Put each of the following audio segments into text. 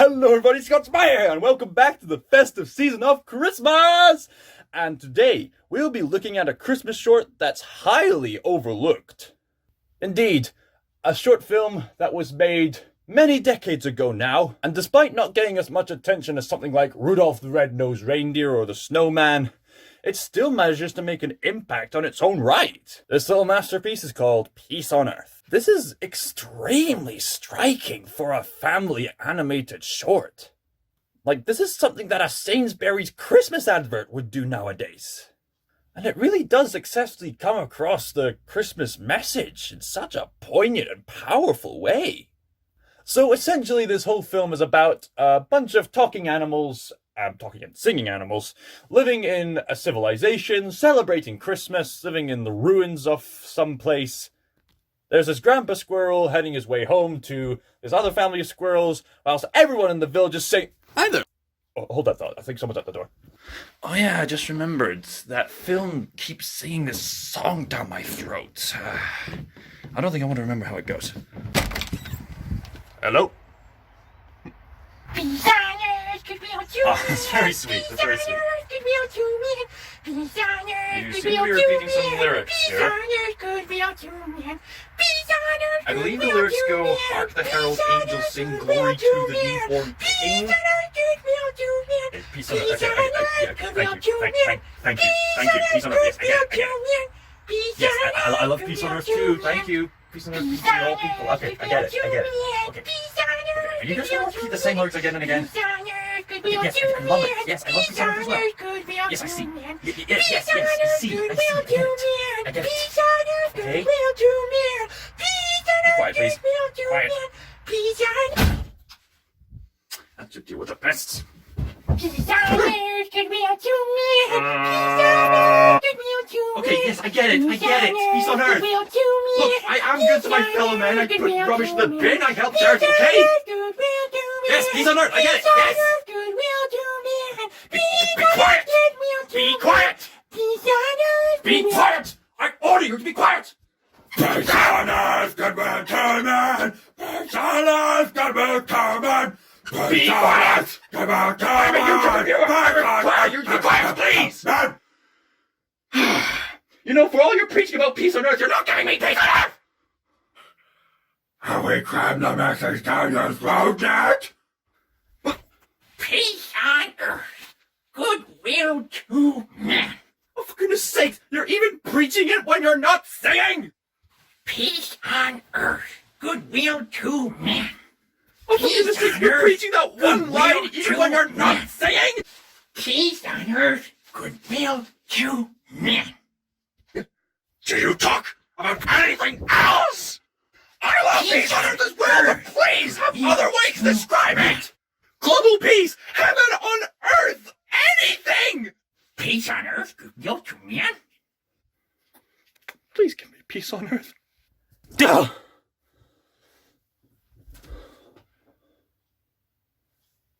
Hello everybody, ScotsThinker here, and welcome back to the festive season of Christmas! And today, we'll be looking at a Christmas short that's highly overlooked. Indeed, a short film that was made many decades ago now, and despite not getting as much attention as something like Rudolph the Red-Nosed Reindeer or The Snowman, it still manages to make an impact on its own right. This little masterpiece is called Peace on Earth. This is extremely striking for a family animated short. Like, this is something that a Sainsbury's Christmas advert would do nowadays. And it really does successfully come across the Christmas message in such a poignant and powerful way. So essentially this whole film is about a bunch of talking animals, talking and singing animals, living in a civilization, celebrating Christmas, living in the ruins of some place. There's this Grandpa Squirrel heading his way home to this other family of squirrels, whilst everyone in the village is saying, "Hi there." Oh, hold that thought. I think someone's at the door. Oh yeah, I just remembered. That film keeps singing this song down my throat. I don't think I want to remember how it goes. Hello? Oh, that's very sweet. That's very sweet. You seem to be repeating some lyrics here. I believe the lyrics go, "Hark the herald angels sing, glory to the newborn king." Peace on earth. Thank you. Peace on earth. Yes, I get it. Yes, I love peace on earth too. Thank you. Peace on earth, peace to all people. Okay, I get it. Okay. Are you just going to repeat the same lyrics again and again? Yes, I love it. Yes, I love peace on earth as well. Yes, I see. Yes, I see. I get it. Okay. Be quiet, please. Quiet. That should deal with the pests. Okay, yes, I get it. Peace on earth. Look, I am good to my fellow men. I put rubbish in the bin. I help charity, okay? Yes, peace on earth. I get it. Yes. Be quiet. Be quiet. Be quiet. I order you to be quiet. Peace on earth, goodwill to men. Peace on earth, goodwill to men. Be quiet! You be quiet, please! You know, for all your preaching about peace on earth, you're not giving me peace on earth! Have we crammed the message down your throat yet? Peace on earth, goodwill to men. Oh, for goodness sake, you're even preaching it when you're not singing! Peace on earth, goodwill to men. Oh, for goodness sake, you're preaching that one line even when you're not saying? Peace on earth, goodwill to men. Do you talk about anything else? I love peace on earth as well, but please have other ways to describe it. Global peace, heaven on earth, anything. Peace on earth, goodwill to men. Please give me peace on earth. Duh.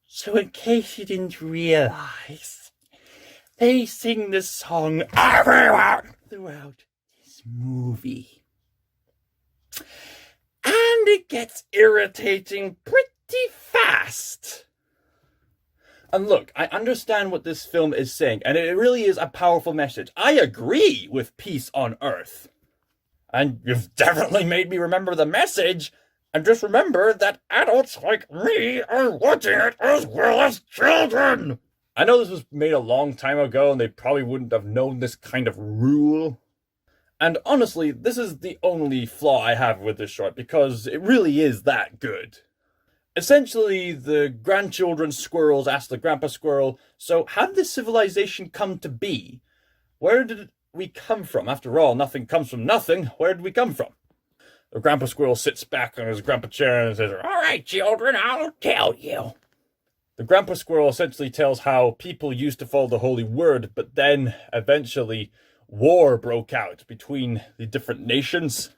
So in case you didn't realize, they sing this song everywhere throughout this movie. And it gets irritating pretty fast. And look, I understand what this film is saying, and it really is a powerful message. I agree with peace on earth. And you've definitely made me remember the message. And just remember that adults like me are watching it as well as children. I know this was made a long time ago and they probably wouldn't have known this kind of rule. And honestly, this is the only flaw I have with this short because it really is that good. Essentially, the grandchildren squirrels ask the Grandpa Squirrel, "So how did this civilization come to be? Where did we come from? After all, nothing comes from nothing. Where did we come from?" The Grandpa Squirrel sits back on his grandpa chair and says, "All right, children, I'll tell you." The Grandpa Squirrel essentially tells how people used to follow the Holy Word, but then eventually war broke out between the different nations.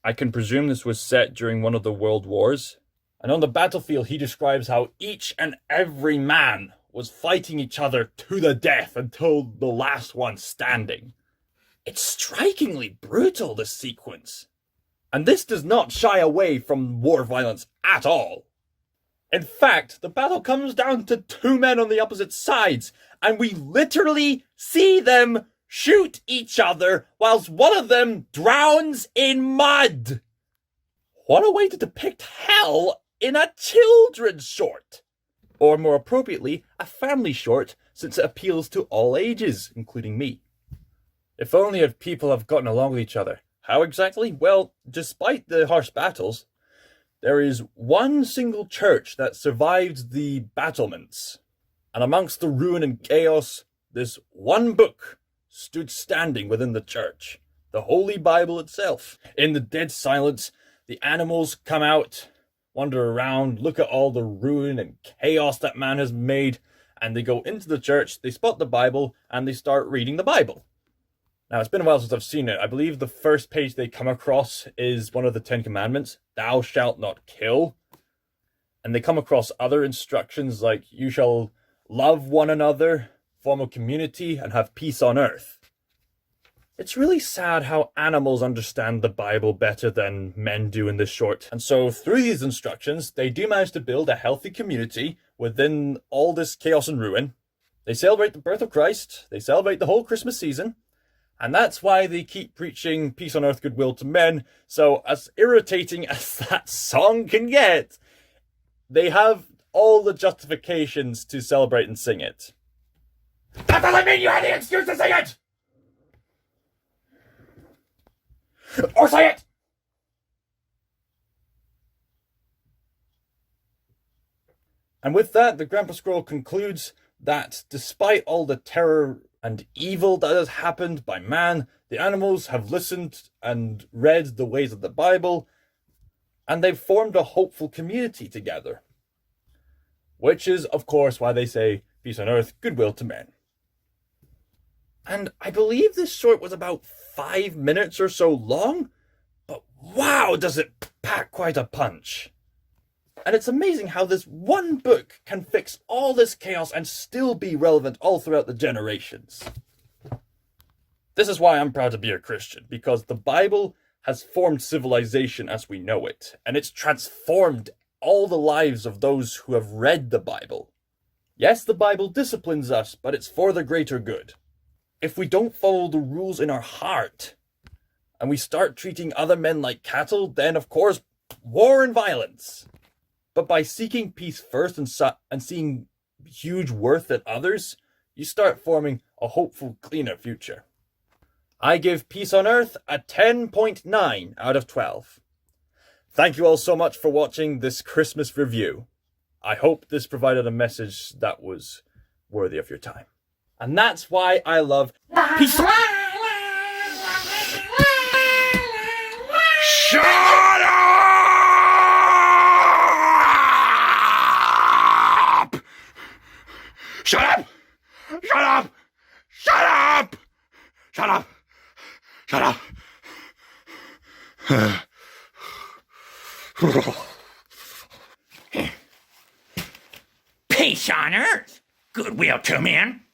I can presume this was set during one of the world wars. And on the battlefield, he describes how each and every man was fighting each other to the death until the last one standing. It's strikingly brutal, this sequence. And this does not shy away from war violence at all. In fact, the battle comes down to two men on the opposite sides, and we literally see them shoot each other whilst one of them drowns in mud. What a way to depict hell in a children's short! Or more appropriately, a family short, since it appeals to all ages, including me. If only if people have gotten along with each other. How exactly? Well, despite the harsh battles, there is one single church that survived the battlements. And amongst the ruin and chaos, this one book stood standing within the church, the Holy Bible itself. In the dead silence, the animals come out, wander around, look at all the ruin and chaos that man has made, and they go into the church, they spot the Bible, and they start reading the Bible. Now, it's been a while since I've seen it. I believe the first page they come across is one of the 10 Commandments, thou shalt not kill. And they come across other instructions like, you shall love one another, form a community, and have peace on earth. It's really sad how animals understand the Bible better than men do in this short. And so through these instructions, they do manage to build a healthy community within all this chaos and ruin. They celebrate the birth of Christ. They celebrate the whole Christmas season. And that's why they keep preaching peace on earth, goodwill to men. So as irritating as that song can get, they have all the justifications to celebrate and sing it. That doesn't mean you had the excuse to sing it! Or say it! And with that, the Grandpa Squirrel concludes that despite all the terror and evil that has happened by man, the animals have listened and read the ways of the Bible, and they've formed a hopeful community together. Which is, of course, why they say, peace on earth, goodwill to men. And I believe this short was about 5 minutes or so long, but wow, does it pack quite a punch. And it's amazing how this one book can fix all this chaos and still be relevant all throughout the generations. This is why I'm proud to be a Christian, because the Bible has formed civilization as we know it, and it's transformed all the lives of those who have read the Bible. Yes, the Bible disciplines us, but it's for the greater good. If we don't follow the rules in our heart, and we start treating other men like cattle, then of course, war and violence. But by seeking peace first and seeing huge worth in others, you start forming a hopeful, cleaner future. I give Peace on Earth a 10.9 out of 12. Thank you all so much for watching this Christmas review. I hope this provided a message that was worthy of your time. And that's why I love Peace. Shut up! Shut up! Shut up! Shut up! Shut up! Shut up! Peace on earth, goodwill to men.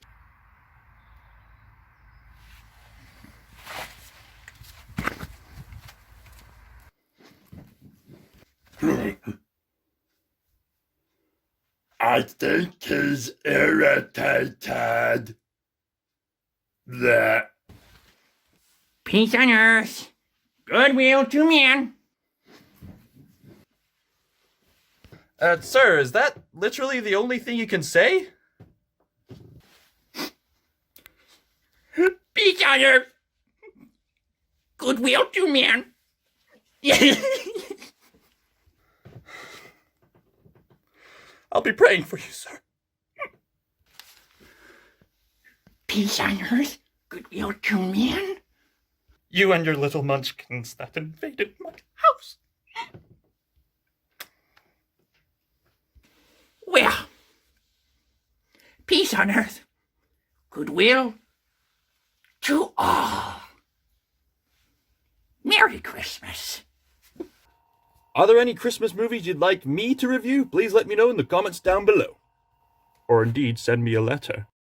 I think he's irritated. That. Peace on earth, goodwill to men. Sir, is that literally the only thing you can say? Peace on earth, goodwill to men. I'll be praying for you, sir. Peace on earth, goodwill to men. You and your little munchkins that invaded my house. Well, peace on earth, goodwill to all. Merry Christmas. Are there any Christmas movies you'd like me to review? Please let me know in the comments down below. Or indeed, send me a letter.